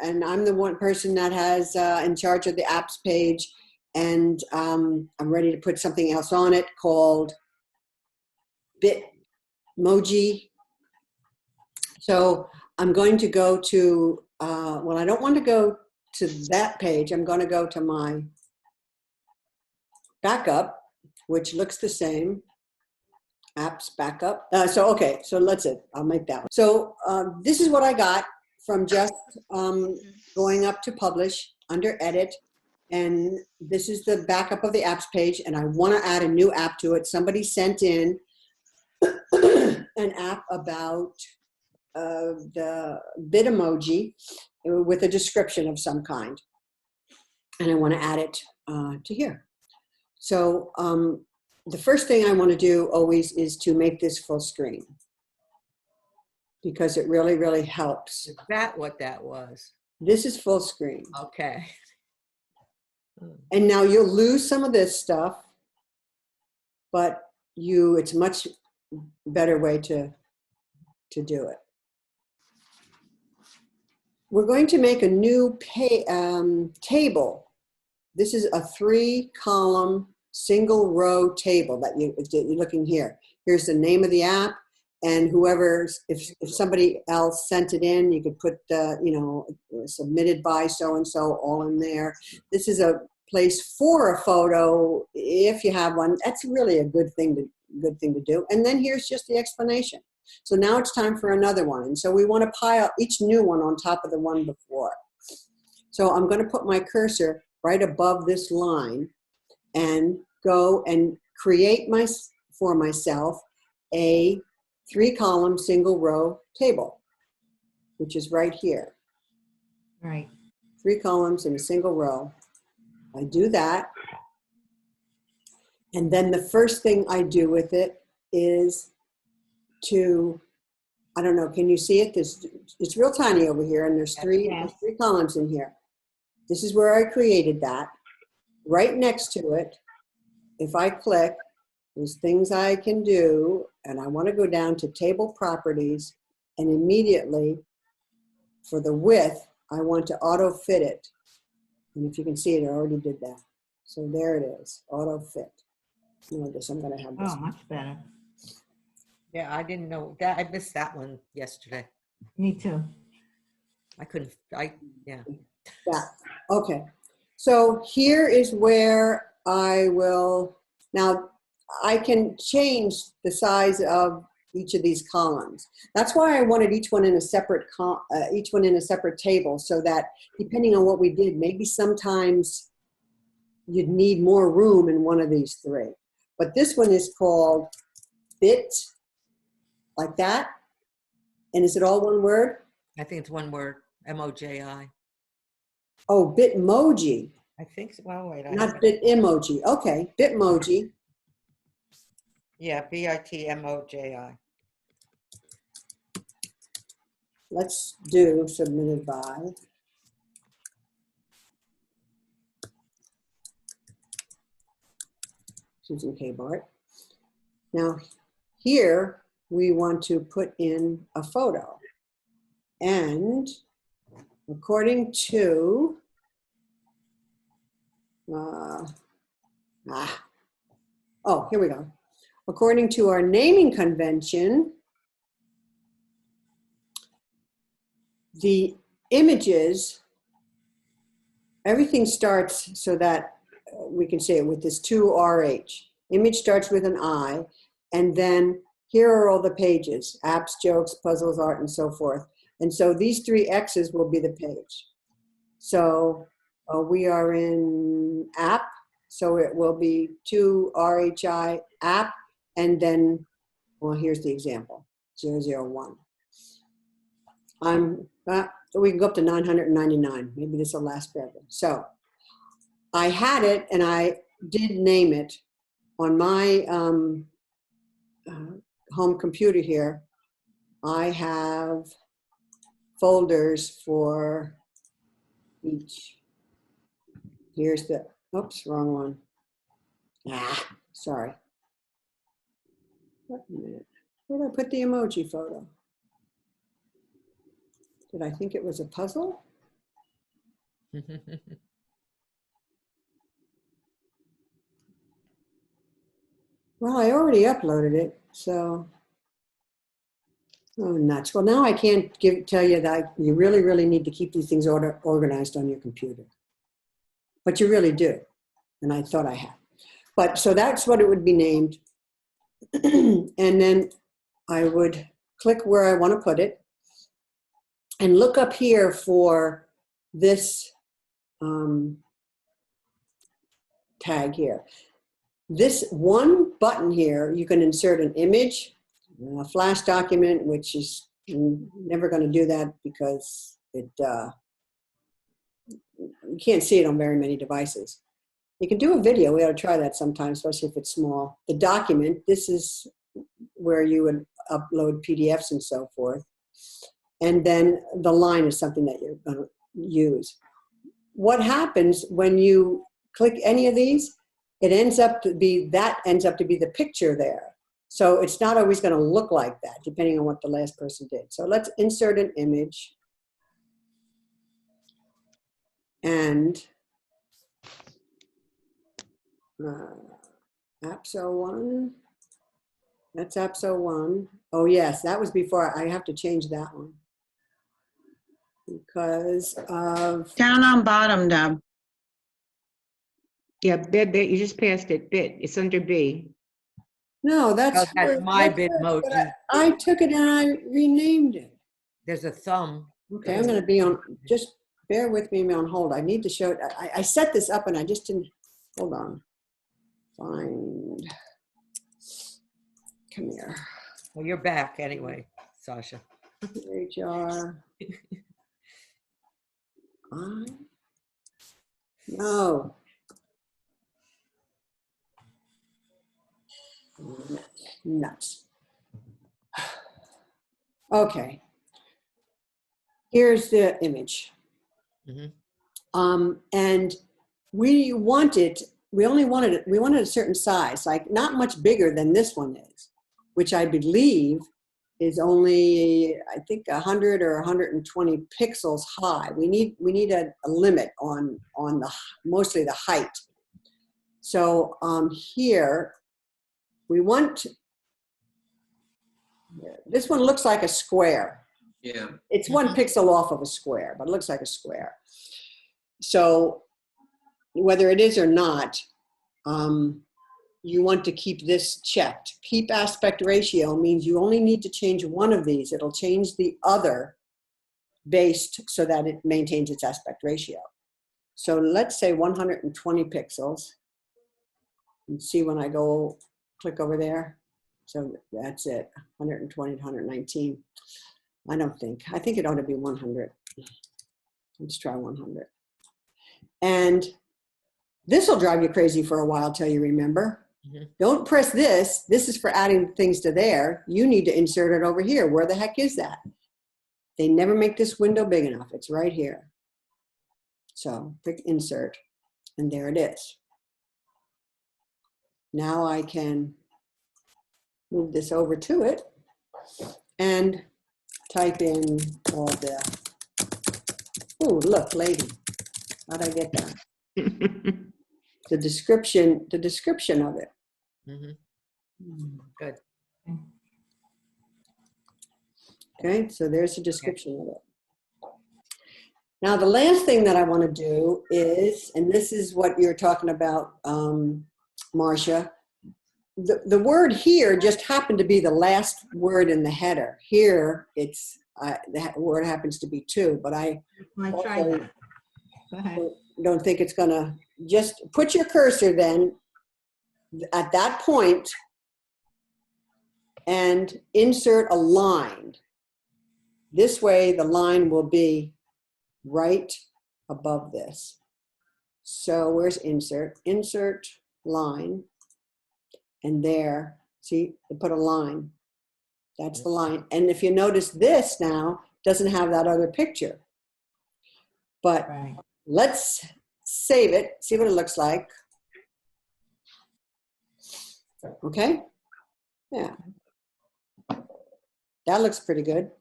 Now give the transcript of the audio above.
and I'm the one person that has in charge of the apps page, and I'm ready to put something else on it called Bitmoji. So I'm going to go to, well, I don't want to go to that page. I'm going to go to my backup, which looks the same. Apps backup. Okay, so let's it. I'll make that one. So this is what I got from just going up to publish under edit. And this is the backup of the apps page. And I want to add a new app to it. Somebody sent in an app about the Bitmoji with a description of some kind. And I want to add it to here. So the first thing I want to do always is to make this full screen, because it really, really helps. Is that what that was? This is full screen. Okay. And now you'll lose some of this stuff, but it's a much better way to do it. We're going to make a new table. This is a 3-column single row table that you're looking here. Here's the name of the app, and if somebody else sent it in, you could put submitted by so-and-so all in there. This is a place for a photo if you have one. That's really a good thing to do. And then here's just the explanation. So now it's time for another one. And so we want to pile each new one on top of the one before. So I'm going to put my cursor right above this line and go and create for myself a 3-column single row table, which is right here. Right. 3 columns in a single row. I do that. And then the first thing I do with it is I don't know, can you see it? It's real tiny over here, and there's three columns in here. This is where I created that. Right next to it, if I click, there's things I can do, and I want to go down to table properties, and immediately for the width, I want to auto fit it. And if you can see it, I already did that. So there it is, auto fit. Notice I'm going to have this. Oh, much better. Yeah, I didn't know that. I missed that one yesterday. Me too. Yeah. Okay. So here is where I will, now I can change the size of each of these columns. That's why I wanted each one in a separate table, so that depending on what we did, maybe sometimes you'd need more room in one of these 3. But this one is called Bit, like that. And is it all one word? I think it's one word, M-O-J-I. Oh, Bitmoji. I think so. Well, wait. Not Bitmoji. Okay, Bitmoji. Yeah, B-I-T-M-O-J-I. Let's do submitted by. Susan K. Bart. Now, here we want to put in a photo. And according to, here we go. According to our naming convention, the images, everything starts so that we can say it with this 2RH. Image starts with an I, and then here are all the pages: apps, jokes, puzzles, art, and so forth. And so these 3 X's will be the page. So we are in app, so it will be 2RHI app, and then, well, here's the example, 001. We can go up to 999. Maybe this will last forever. So I had it, and I did name it on my home computer here. I have folders for each. Here's the, oops, wrong one. Sorry. Wait a minute. Where did I put the emoji photo? Did I think it was a puzzle? Well, I already uploaded it, so. Oh, nuts. Well, now I can't tell you that you really, really need to keep these things organized on your computer. But you really do. And I thought I had. But so that's what it would be named. And then I would click where I want to put it and look up here for this tag here. This one button here, you can insert an image, a Flash document, which is never going to do that because it you can't see it on very many devices. You can do a video. We ought to try that sometime, especially if it's small. The document, this is where you would upload PDFs and so forth. And then the line is something that you're going to use. What happens when you click any of these? It ends up to be, that ends up to be the picture there. So it's not always going to look like that, depending on what the last person did. So let's insert an image. And apps01. That's apps01. Oh, yes, that was before. I have to change that one. Because of. Down on bottom, Deb. Yeah, bit, you just passed it, bit. It's under B. No, that's, Oh, that's my but Bitmoji. I took it and I renamed it. There's a thumb. Okay, I'm going to be on, just bear with me on hold. I need to show it. I set this up and I just didn't, hold on. Find, come here. Well, you're back anyway, Sasha. HR. No. Nuts. Okay. Here's the image. And we only wanted it, we wanted a certain size, like not much bigger than this one is, which I believe is only, I think 100 or 120 pixels high. We need a limit on the, mostly the height. So here, we want, this one looks like a square. Yeah. It's 1 pixel off of a square, but it looks like a square. So whether it is or not, you want to keep this checked. Keep aspect ratio means you only need to change one of these. It'll change the other based so that it maintains its aspect ratio. So let's say 120 pixels. And see when I go click over there. So that's it, 120 to 119. I think it ought to be 100. Let's try 100. And this will drive you crazy for a while till you remember. Don't press this. This is for adding things to there. You need to insert it over here. Where the heck is that? They never make this window big enough. It's right here. So click insert, and there it is. Now I can move this over to it and type in all the, oh, look, lady. How'd I get that? The description of it. Good. Okay, so there's the description of it. Now, the last thing that I want to do is, and this is what you're talking about, Marcia, the word here just happened to be the last word in the header. Here, it's the word happens to be 2, but I Try that. Go ahead. don't think it's going to. Just put your cursor then at that point and insert a line. This way, the line will be right above this. So where's insert? Insert line. And there, see, they put a line. That's the line. And if you notice, this now doesn't have that other picture. But Right. let's save it, see what it looks like. Okay? Yeah. That looks pretty good.